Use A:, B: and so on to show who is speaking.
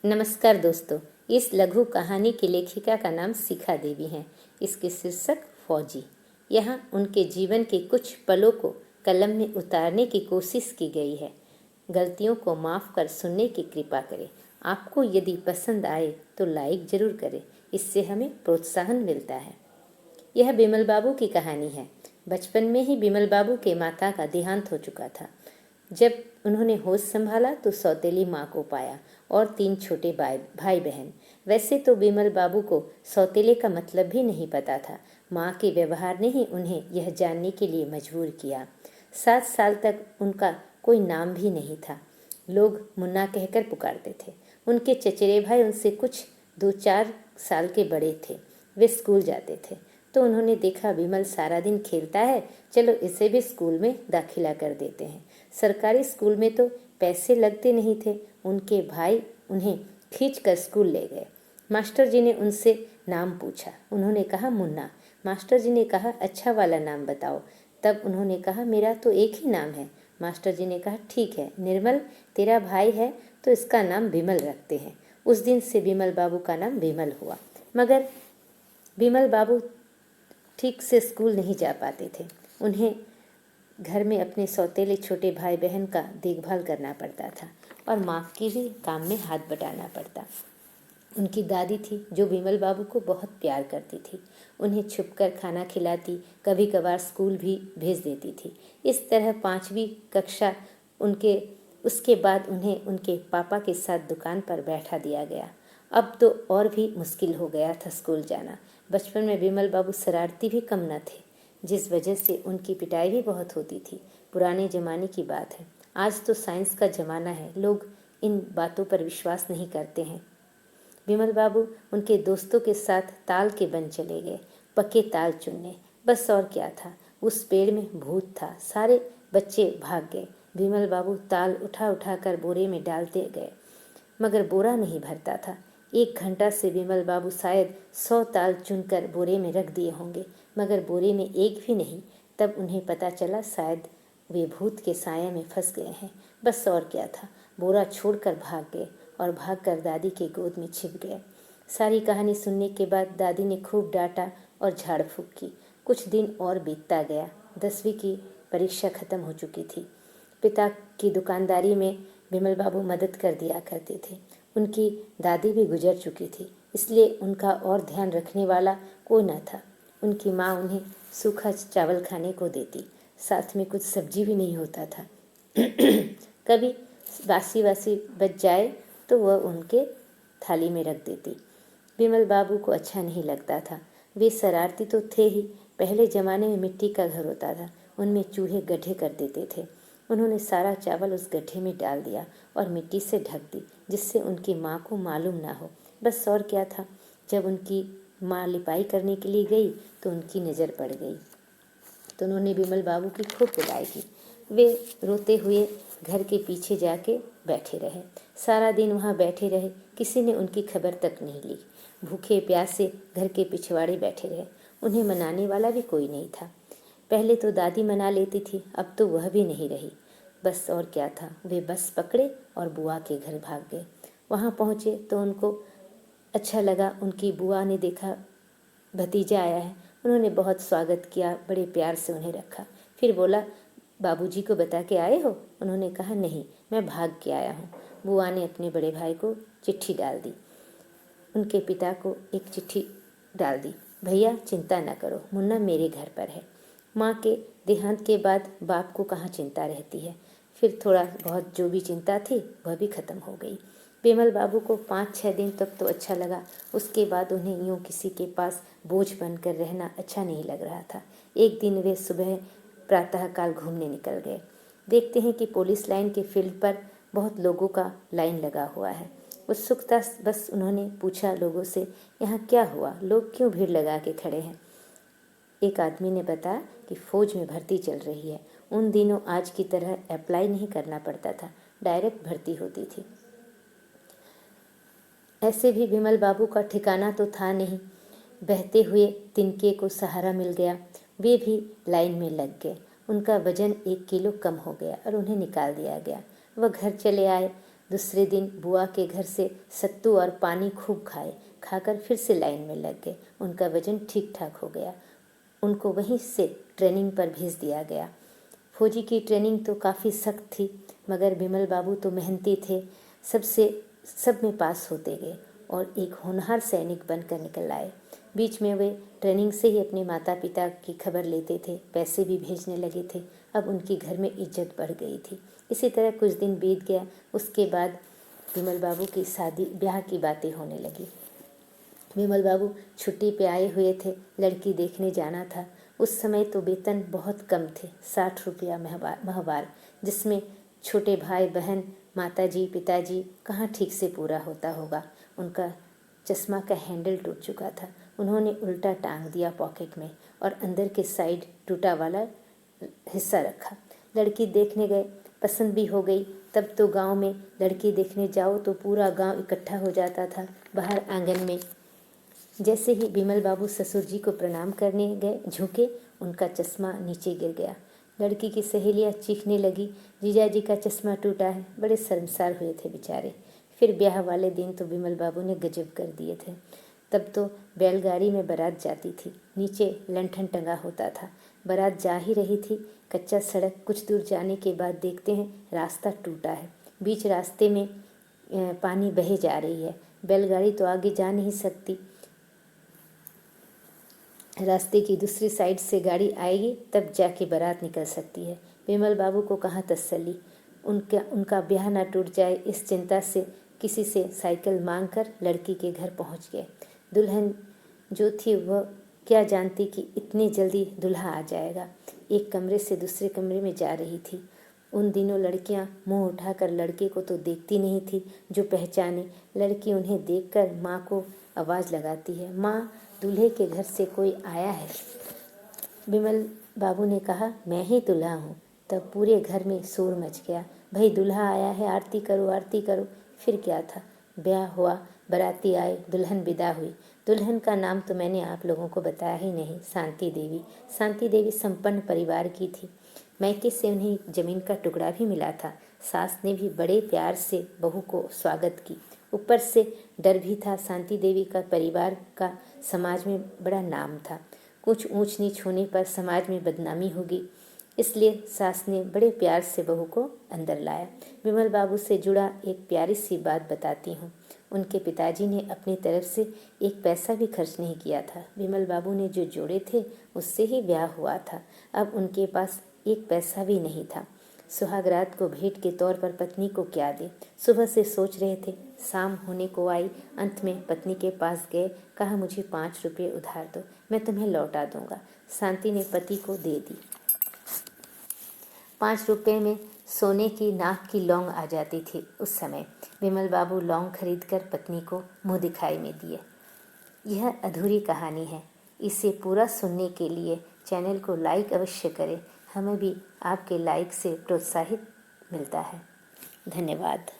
A: नमस्कार दोस्तों। इस लघु कहानी की लेखिका का नाम शिखा देवी है। इसके शीर्षक फौजी। यहाँ उनके जीवन के कुछ पलों को कलम में उतारने की कोशिश की गई है। गलतियों को माफ़ कर सुनने की कृपा करें। आपको यदि पसंद आए तो लाइक ज़रूर करें, इससे हमें प्रोत्साहन मिलता है। यह बिमल बाबू की कहानी है। बचपन में ही बिमल बाबू के माता का देहांत हो चुका था। जब उन्होंने होश संभाला तो सौतेली माँ को पाया और 3 छोटे भाई बहन। वैसे तो बिमल बाबू को सौतेले का मतलब भी नहीं पता था। माँ के व्यवहार ने ही उन्हें यह जानने के लिए मजबूर किया। 7 साल तक उनका कोई नाम भी नहीं था। लोग मुन्ना कहकर पुकारते थे। उनके चचेरे भाई उनसे कुछ 2-4 साल के बड़े थे। वे स्कूल जाते थे तो उन्होंने देखा बिमल सारा दिन खेलता है, चलो इसे भी स्कूल में दाखिला कर देते हैं। सरकारी स्कूल में तो पैसे लगते नहीं थे। उनके भाई उन्हें खींचकर स्कूल ले गए। मास्टर जी ने उनसे नाम पूछा। उन्होंने कहा मुन्ना। मास्टर जी ने कहा अच्छा वाला नाम बताओ। तब उन्होंने कहा मेरा तो एक ही नाम है। मास्टर जी ने कहा ठीक है, निर्मल तेरा भाई है तो इसका नाम बिमल रखते हैं। उस दिन से बिमल बाबू का नाम बिमल हुआ। मगर बिमल बाबू ठीक से स्कूल नहीं जा पाते थे। उन्हें घर में अपने सौतेले छोटे भाई बहन का देखभाल करना पड़ता था और माँ की भी काम में हाथ बटाना पड़ता। उनकी दादी थी जो बिमल बाबू को बहुत प्यार करती थी। उन्हें छुपकर खाना खिलाती, कभी कभार स्कूल भी भेज देती थी। इस तरह 5वीं कक्षा उसके बाद उन्हें उनके पापा के साथ दुकान पर बैठा दिया गया। अब तो और भी मुश्किल हो गया था स्कूल जाना। बचपन में बिमल बाबू शरारती भी कम न थे, जिस वजह से उनकी पिटाई भी बहुत होती थी। पुराने ज़माने की बात है। आज तो साइंस का ज़माना है, लोग इन बातों पर विश्वास नहीं करते हैं। बिमल बाबू उनके दोस्तों के साथ ताल के बन चले गए, पक्के ताल चुनने। बस और क्या था, उस पेड़ में भूत था। सारे बच्चे भाग गए। बिमल बाबू ताल उठा उठा कर बोरे में डालते गए, मगर बोरा नहीं भरता था। 1 घंटा से बिमल बाबू शायद 100 ताल चुनकर बोरे में रख दिए होंगे, मगर बोरे में एक भी नहीं। तब उन्हें पता चला शायद वे भूत के साया में फंस गए हैं। बस और क्या था, बोरा छोड़कर भाग गए और भागकर दादी के गोद में छिप गए। सारी कहानी सुनने के बाद दादी ने खूब डांटा और झाड़ फूक की। कुछ दिन और बीतता गया। 10वीं की परीक्षा खत्म हो चुकी थी। पिता की दुकानदारी में बिमल बाबू मदद कर दिया करते थे। उनकी दादी भी गुजर चुकी थी, इसलिए उनका और ध्यान रखने वाला कोई न था। उनकी माँ उन्हें सूखा चावल खाने को देती, साथ में कुछ सब्जी भी नहीं होता था। कभी बासी बच जाए तो वह उनके थाली में रख देती। बिमल बाबू को अच्छा नहीं लगता था। वे शरारती तो थे ही। पहले ज़माने में मिट्टी का घर होता था, उनमें चूहे गड्ढे कर देते थे। उन्होंने सारा चावल उस गड्ढे में डाल दिया और मिट्टी से ढक दी, जिससे उनकी माँ को मालूम ना हो। बस और क्या था। जब उनकी माँ लिपाई करने के लिए गई तो उनकी नज़र पड़ गई तो उन्होंने बिमल बाबू की खूब पिटाई की। वे रोते हुए घर के पीछे जाके बैठे रहे। सारा दिन वहाँ बैठे रहे, किसी ने उनकी खबर तक नहीं ली। भूखे प्यासे घर के पिछवाड़े बैठे रहे। उन्हें मनाने वाला भी कोई नहीं था। पहले तो दादी मना लेती थी, अब तो वह भी नहीं रही। बस और क्या था, वे बस पकड़े और बुआ के घर भाग गए। वहाँ पहुँचे तो उनको अच्छा लगा। उनकी बुआ ने देखा भतीजा आया है। उन्होंने बहुत स्वागत किया, बड़े प्यार से उन्हें रखा। फिर बोला बाबूजी को बता के आए हो? उन्होंने कहा नहीं, मैं भाग के आया हूँ। बुआ ने अपने बड़े भाई को चिट्ठी डाल दी। उनके पिता को एक चिट्ठी डाल दी, भैया चिंता न करो, मुन्ना मेरे घर पर है। माँ के देहांत के बाद बाप को कहाँ चिंता रहती है। फिर थोड़ा बहुत जो भी चिंता थी वह भी खत्म हो गई। बिमल बाबू को 5-6 दिन तक तो अच्छा लगा। उसके बाद उन्हें यूँ किसी के पास बोझ बनकर रहना अच्छा नहीं लग रहा था। एक दिन वे सुबह प्रातःकाल घूमने निकल गए। देखते हैं कि पुलिस लाइन के फील्ड पर बहुत लोगों का लाइन लगा हुआ है। उत्सुकता बस उन्होंने पूछा लोगों से, यहाँ क्या हुआ, लोग क्यों भीड़ लगा के खड़े हैं? एक आदमी ने बताया कि फौज में भर्ती चल रही है। उन दिनों आज की तरह अप्लाई नहीं करना पड़ता था, डायरेक्ट भर्ती होती थी। ऐसे भी बिमल बाबू का ठिकाना तो था नहीं। बहते हुए तिनके को सहारा मिल गया। वे भी लाइन में लग गए। उनका वजन 1 किलो कम हो गया और उन्हें निकाल दिया गया। वह घर चले आए। दूसरे दिन बुआ के घर से सत्तू और पानी खूब खाए। खाकर फिर से लाइन में लग गए। उनका वजन ठीक ठाक हो गया। उनको वहीं से ट्रेनिंग पर भेज दिया गया। फौजी की ट्रेनिंग तो काफ़ी सख्त थी, मगर बिमल बाबू तो मेहनती थे। सब में पास होते गए और एक होनहार सैनिक बनकर निकल आए। बीच में वे ट्रेनिंग से ही अपने माता पिता की खबर लेते थे, पैसे भी भेजने लगे थे। अब उनकी घर में इज्जत बढ़ गई थी। इसी तरह कुछ दिन बीत गया। उसके बाद बिमल बाबू की शादी ब्याह की बातें होने लगी। बिमल बाबू छुट्टी पे आए हुए थे, लड़की देखने जाना था। उस समय तो वेतन बहुत कम थे, 60 रुपया माहवार, जिसमें छोटे भाई बहन, माताजी पिताजी कहाँ ठीक से पूरा होता होगा। उनका चश्मा का हैंडल टूट चुका था। उन्होंने उल्टा टांग दिया पॉकेट में और अंदर के साइड टूटा वाला हिस्सा रखा। लड़की देखने गए, पसंद भी हो गई। तब तो गांव में लड़की देखने जाओ तो पूरा गांव इकट्ठा हो जाता था बाहर आंगन में। जैसे ही बिमल बाबू ससुर जी को प्रणाम करने गए, झुके, उनका चश्मा नीचे गिर गया। लड़की की सहेलियाँ चीखने लगी, जीजा जी का चश्मा टूटा है। बड़े शर्मसार हुए थे बेचारे। फिर ब्याह वाले दिन तो बिमल बाबू ने गजब कर दिए थे। तब तो बैलगाड़ी में बारात जाती थी, नीचे लंठन टंगा होता था। बारात जा ही रही थी, कच्चा सड़क, कुछ दूर जाने के बाद देखते हैं रास्ता टूटा है। बीच रास्ते में पानी बहे जा रही है। बैलगाड़ी तो आगे जा नहीं सकती। रास्ते की दूसरी साइड से गाड़ी आएगी तब जाके बारात निकल सकती है। बिमल बाबू को कहाँ तसल्ली। उनका ब्याह ना टूट जाए, इस चिंता से किसी से साइकिल मांगकर लड़की के घर पहुंच गए। दुल्हन जो थी वह क्या जानती कि इतनी जल्दी दूल्हा आ जाएगा। एक कमरे से दूसरे कमरे में जा रही थी। उन दिनों लड़कियां मुंह उठाकर लड़के को तो देखती नहीं थी जो पहचाने। लड़की उन्हें देखकर माँ को आवाज़ लगाती है, माँ दूल्हे के घर से कोई आया है। बिमल बाबू ने कहा, मैं ही दूल्हा हूँ। तब पूरे घर में शोर मच गया, भाई दूल्हा आया है, आरती करो आरती करो। फिर क्या था, ब्याह हुआ, बाराती आए, दुल्हन विदा हुई। दुल्हन का नाम तो मैंने आप लोगों को बताया ही नहीं, शांति देवी। शांति देवी संपन्न परिवार की थी। मैके से उन्हें जमीन का टुकड़ा भी मिला था। सास ने भी बड़े प्यार से बहू को स्वागत की। ऊपर से डर भी था, शांति देवी का परिवार का समाज में बड़ा नाम था। कुछ ऊंच नीच होने पर समाज में बदनामी होगी, इसलिए सास ने बड़े प्यार से बहू को अंदर लाया। बिमल बाबू से जुड़ा एक प्यारी सी बात बताती हूँ। उनके पिताजी ने अपनी तरफ से एक पैसा भी खर्च नहीं किया था। बिमल बाबू ने जो जोड़े थे उससे ही ब्याह हुआ था। अब उनके पास एक पैसा भी नहीं था। सुहागरात को भेंट के तौर पर पत्नी को क्या दे। सुबह से सोच रहे थे, शाम होने को आई। अंत में पत्नी के पास गए, कहा मुझे 5 रुपये उधार दो, मैं तुम्हें लौटा दूंगा। शांति ने पति को दे दी। 5 रुपये में सोने की नाक की लौंग आ जाती थी उस समय। बिमल बाबू लौंग खरीदकर पत्नी को मुंह दिखाई में दिए। यह अधूरी कहानी है। इसे पूरा सुनने के लिए चैनल को लाइक अवश्य करें। हमें भी आपके लाइक से प्रोत्साहित मिलता है। धन्यवाद।